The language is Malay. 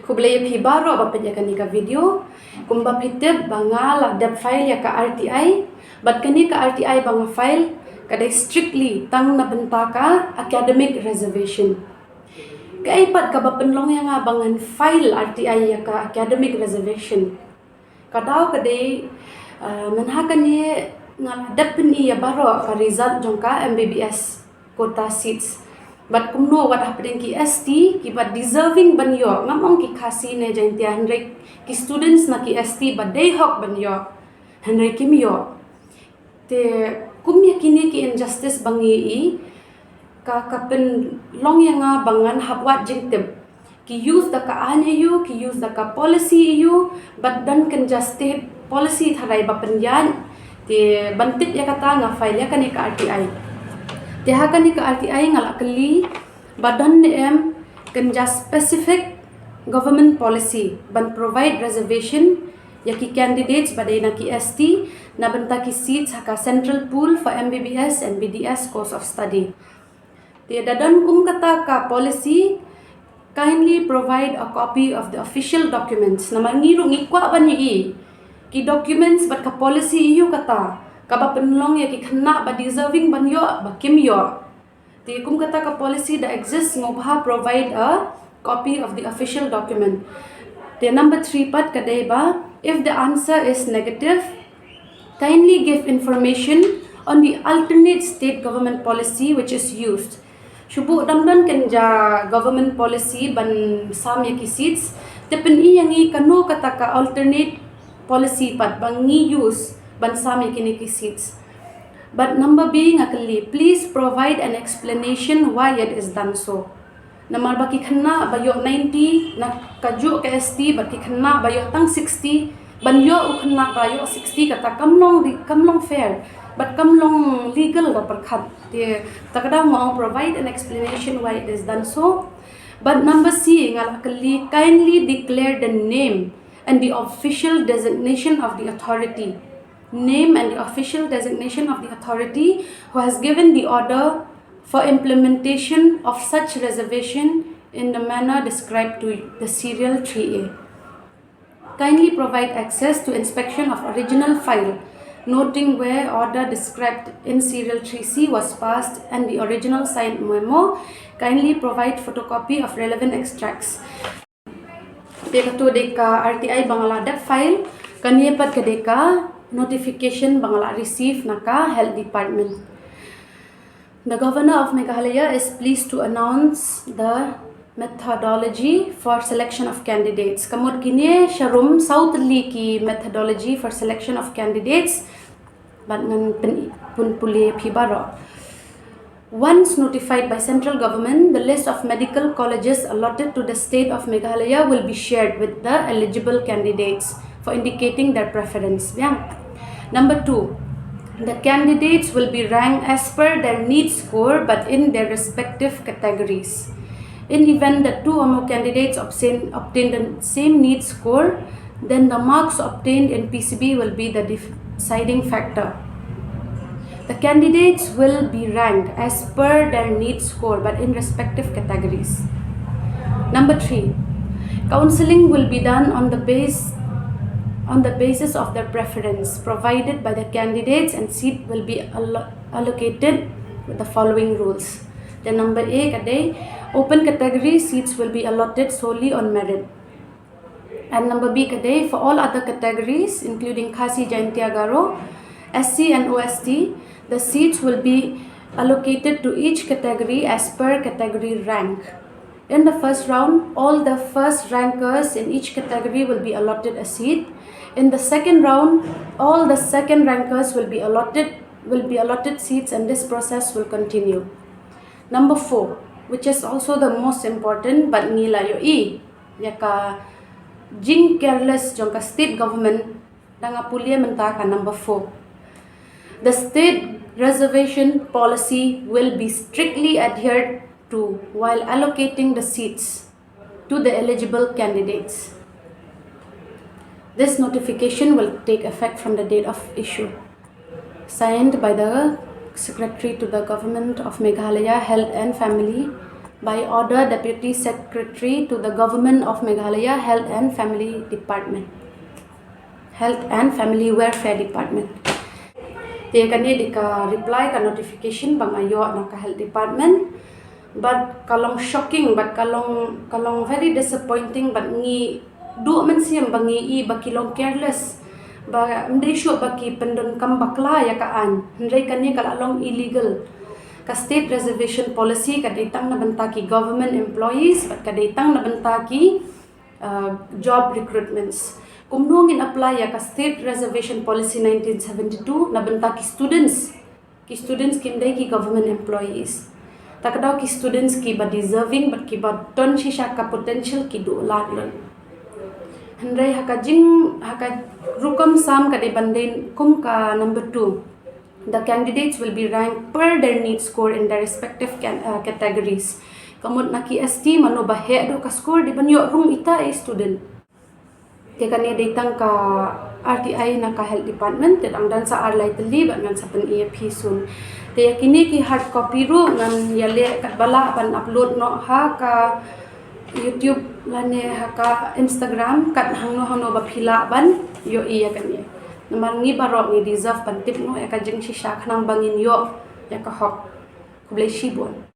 Kublaya pibaro bapanya kani ka video kumba piteb bangala dep file ya ka RTI bat kani ka RTI bang file kada strictly tang na bentaka academic reservation kaipat ka bapenlong yang abangan file RTI ya ka academic reservation kadau kadai manhakan ye ngal dep ni ya baro ka result jongka MBBS kota seats but kumno wat hapdeng ki ST ki bat deserving banyo ngamong ki khasi ne jaintia hendrik ki students na ki ST but they hok banyo hendrik kimyo te kumya kini ki injustice bangi I ka kapen long yanga bangan hapwat jingtep ki use da ka ane yu ki use da ka policy yu but dan kan just state policy tharai bapen yan te bantit ya kata nga file ya kan ka RTI Tihakan ni ke RTI ngalak keli badan em can just specific government policy ban provide reservation yaki candidates badai na ki ST na benta ki seats haka central pool for MBBS and BDS course of study. Tiada dan kum kata ka policy kindly provide a copy of the official documents. Nama ngiru ngikwa ban yi ki documents bat ka policy iyu kata kaba penlong ya ki kena ba deserving ban yo ba kim yo ti kum kata ka policy that exists ngobha provide a copy of the official document the number 3 pat kadai ba if the answer is negative kindly give information on the alternate state government policy which is used shubu damdan kenja government policy ban sam ya ki seats tepen I yang I kanu kata ka alternate policy pat bangi use bansami kini ki seats. But number being akali, please provide an explanation why it is done so. Namar baki kena bayo 90 na kaju ke ST baki kena bayo tang 60 banyo ukena bayo 60 kata kamlong fair but kamlong legal da perkhat te takada mau provide an explanation why it is done so. But number C ngal akali kindly declare the name and the official designation of the authority. Name and the official designation of the authority who has given the order for implementation of such reservation in the manner described to the serial 3A. Kindly provide access to inspection of original file, noting where order described in serial 3C was passed and the original signed memo. Kindly provide photocopy of relevant extracts. Dekatu deka RTI Bangladesh file kaniepat kedeka notification bangala receive naka health department. The governor of Meghalaya is pleased to announce the methodology for selection of candidates. Kamod kini sharum southly ki methodology for selection of candidates but ngan pun puli phibaro. Once notified by central government, the list of medical colleges allotted to the state of Meghalaya will be shared with the eligible candidates for indicating their preference. Number 2, the candidates will be ranked as per their need score but in their respective categories. In event that two or more candidates obtain the same need score, then the marks obtained in PCB will be the deciding factor. The candidates will be ranked as per their need score but in respective categories. Number 3, counseling will be done on the basis of their preference provided by the candidates and seat will be allocated with the following rules. The number A kadai open category seats will be allotted solely on merit. And number B kadai for all other categories including Khasi, Jaintia, Garo, SC and OST, the seats will be allocated to each category as per category rank. In the first round, all the first rankers in each category will be allotted a seat. In the second round, all the second rankers will be allotted seats and this process will continue. Number 4, which is also the most important but nila yo yaka jing careless jongka state government danga pulia mentaka number 4. The state reservation policy will be strictly adhered to while allocating the seats to the eligible candidates. This notification will take effect from the date of issue. Signed by the Secretary to the Government of Meghalaya Health and Family by order Deputy Secretary to the Government of Meghalaya Health and Family Department, Health and Family Welfare Department. Dia kani dika reply ka notification bang ayo na ka Health Department, but kalong shocking, but kalong very disappointing, but ngi du man siyam bangi I bakilong careless ba hindi sure baki pendon kam bakla ya kaan hindi kani kalalong illegal ka state reservation policy kadaitang nabanta ki government employees but kadaitang nabanta ki job recruitments kumnung in apply ya ka state reservation policy 1972 nabanta ki students kimdai ki government employees takdaw ki students ki ba deserving but ki ba ton shisha ka potential ki do laglon Hendrai haka rukum sam kade bandin kum ka number 2. The candidates will be ranked per their need score in their respective categories. Kamot naki ST mano bahe do ka score di banyo rung ita student. Teka ni datang ka RTI na ka Health Department ang dan sa arlay tali ba ngan sa pen EAP soon. Te kini ki hard copy ru ngan yale kat bala pan upload no ha ka YouTube lane haka Instagram kat hangno ba phila ban yo iya kan ye naman ngi barok ni deserve pan tip no ya ka jing shisha khanang bangin yo ya ka hok kublai shibon